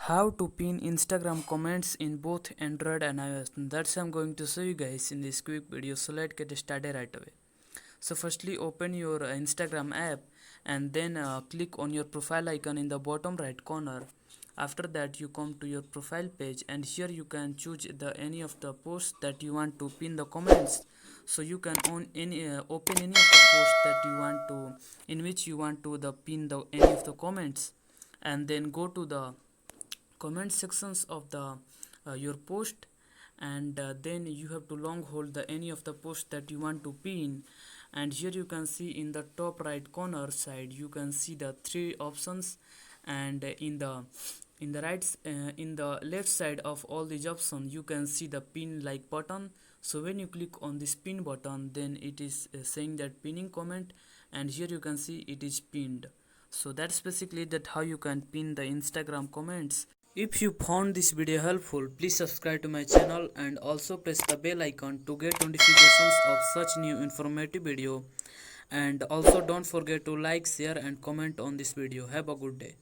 How to pin Instagram comments in both Android and iOS. That's I'm going to show you guys in this quick video, so let's get started right away. So firstly, open your Instagram app and then click on your profile icon in the bottom right corner. After that, you come to your profile page, and here you can choose any of the posts that you want to pin the comments. So you can open any of the posts that you want to, in which you want to pin any of the comments, and then go to the comment sections of the your post, and then you have to long hold any of the posts that you want to pin. And here you can see in the top right corner side, you can see the three options, and in the in the left side of all these options, you can see the pin like button. So when you click on this pin button, then it is saying that pinning comment, and here you can see it is pinned. So that's basically that how you can pin the Instagram comments. If you found this video helpful, please subscribe to my channel and also press the bell icon to get notifications of such new informative video. And also don't forget to like, share and comment on this video. Have a good day.